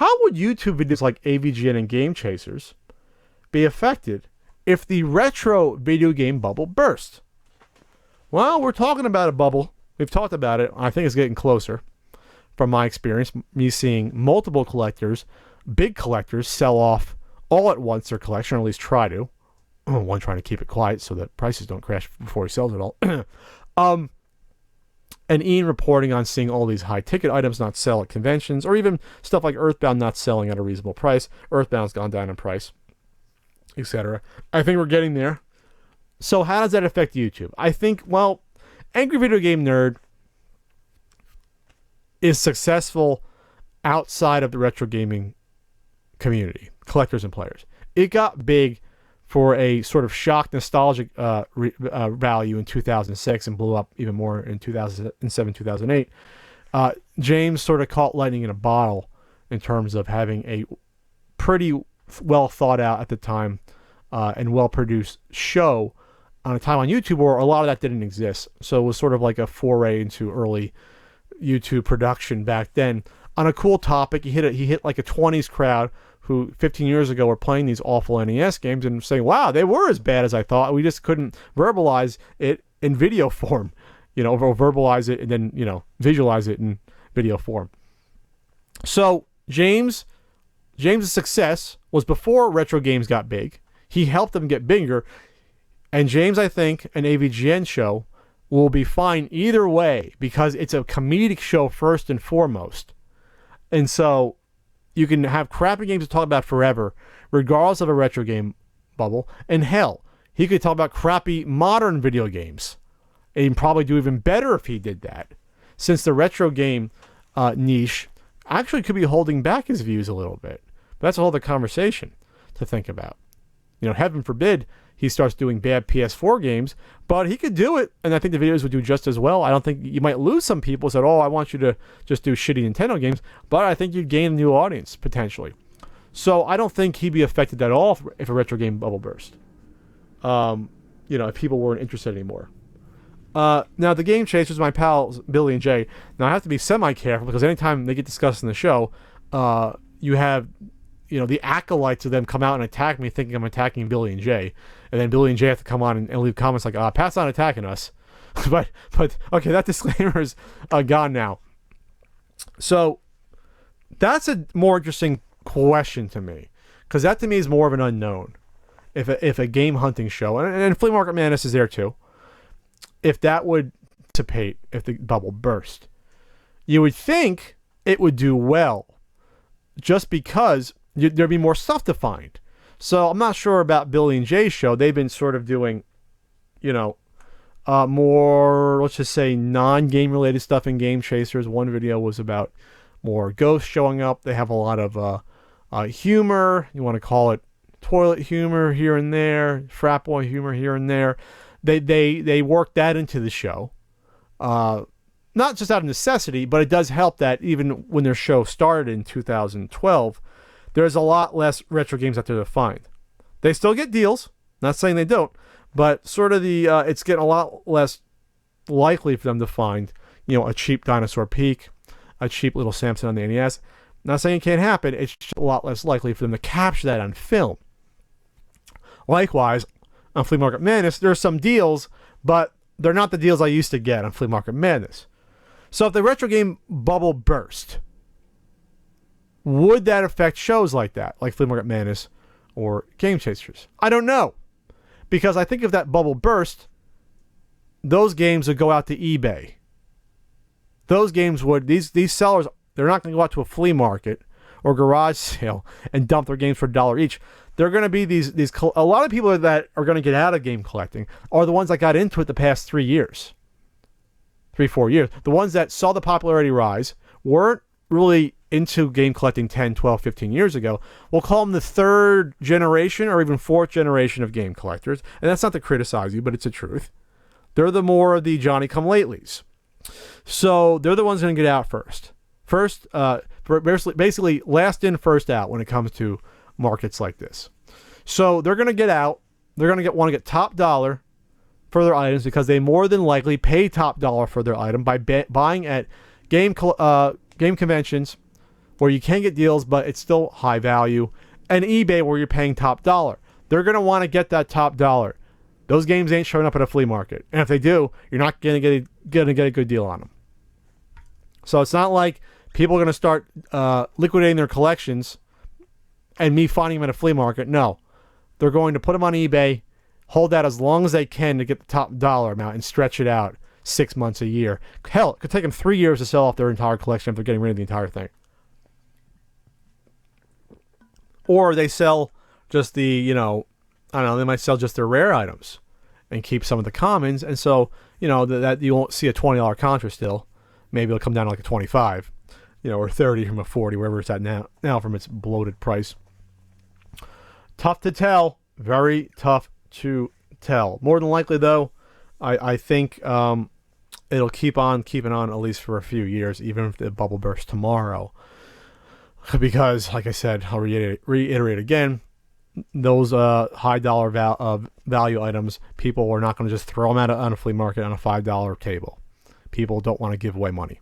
How would YouTube videos like AVGN and Game Chasers be affected if the retro video game bubble burst? Well, we're talking about a bubble. We've talked about it. I think it's getting closer from my experience. Me seeing multiple collectors, big collectors, sell off all at once their collection, or at least try to. One trying to keep it quiet so that prices don't crash before he sells it all. And Ian reporting on seeing all these high-ticket items not sell at conventions, or even stuff like Earthbound not selling at a reasonable price. Earthbound's gone down in price, etc. I think we're getting there. So how does that affect YouTube? I think, well, Angry Video Game Nerd is successful outside of the retro gaming community, collectors and players. It got big for a sort of shock nostalgic value in 2006 and blew up even more in 2007, 2008. James sort of caught lightning in a bottle in terms of having a pretty well thought out at the time and well produced show on a time on YouTube where a lot of that didn't exist. So it was sort of like a foray into early YouTube production back then on a cool topic. He hit like a 20s crowd who 15 years ago were playing these awful NES games and saying, wow, they were as bad as I thought. We just couldn't verbalize it in video form, or verbalize it and then, visualize it in video form. So James' success was before retro games got big. He helped them get bigger. And James, I think, an AVGN show will be fine either way because it's a comedic show first and foremost. And so you can have crappy games to talk about forever, regardless of a retro game bubble. And hell, he could talk about crappy modern video games and probably do even better if he did that, since the retro game niche actually could be holding back his views a little bit. But that's a whole other conversation to think about. Heaven forbid he starts doing bad PS4 games, but he could do it, and I think the videos would do just as well. I don't think you might lose some people who said, I want you to just do shitty Nintendo games, but I think you'd gain a new audience, potentially. So I don't think he'd be affected at all if a retro game bubble burst. If people weren't interested anymore. Now, the Game Chasers, my pals, Billy and Jay, now I have to be semi-careful because anytime they get discussed in the show, you have the acolytes of them come out and attack me thinking I'm attacking Billy and Jay. And then Billy and Jay have to come on and leave comments like, Pat's not attacking us. but okay, that disclaimer is gone now. So that's a more interesting question to me. Because that to me is more of an unknown. If a game hunting show, and Flea Market Madness is there too, if that would dissipate, if the bubble burst, you would think it would do well. Just because there'd be more stuff to find. So I'm not sure about Billy and Jay's show. They've been sort of doing, more, let's just say, non-game related stuff in Game Chasers. One video was about more ghosts showing up. They have a lot of humor. You want to call it toilet humor here and there, frat boy humor here and there. They work that into the show. Not just out of necessity, but it does help that even when their show started in 2012, there's a lot less retro games out there to find. They still get deals. Not saying they don't, but sort of it's getting a lot less likely for them to find, a cheap Dinosaur Peak, a cheap little Samson on the NES. Not saying it can't happen. It's just a lot less likely for them to capture that on film. Likewise, on Flea Market Madness, there are some deals, but they're not the deals I used to get on Flea Market Madness. So if the retro game bubble burst, would that affect shows like that, like Flea Market Madness or Game Chasers? I don't know. Because I think if that bubble burst, those games would go out to eBay. Those games would, these sellers, they're not going to go out to a flea market or garage sale and dump their games for $1 each. They're going to be a lot of people that are going to get out of game collecting are the ones that got into it the past 4 years. The ones that saw the popularity rise, weren't really into game collecting 10, 12, 15 years ago. We'll call them the third generation or even fourth generation of game collectors. And that's not to criticize you, but it's the truth. They're the more of the Johnny-come-latelys. So they're the ones going to get out first. Basically last in, first out when it comes to markets like this. So they're going to get out. They're going to want to get top dollar for their items because they more than likely pay top dollar for their item by buying at game conventions where you can get deals, but it's still high value, and eBay where you're paying top dollar. They're going to want to get that top dollar. Those games ain't showing up at a flea market. And if they do, you're not going to get a good deal on them. So it's not like people are going to start liquidating their collections and me finding them at a flea market. No. They're going to put them on eBay, hold that as long as they can to get the top dollar amount and stretch it out 6 months, a year. Hell, it could take them 3 years to sell off their entire collection if they're getting rid of the entire thing. Or they sell just the, I don't know, they might sell just their rare items and keep some of the commons. And so, that you won't see a $20 Contra still. Maybe it'll come down to like a 25, or 30 from a 40, wherever it's at now from its bloated price. Tough to tell. Very tough to tell. More than likely, though, I think it'll keep on keeping on at least for a few years, even if the bubble bursts tomorrow. Because, like I said, I'll reiterate again, those high dollar value items, people are not going to just throw them out on a flea market on a $5 table. People don't want to give away money.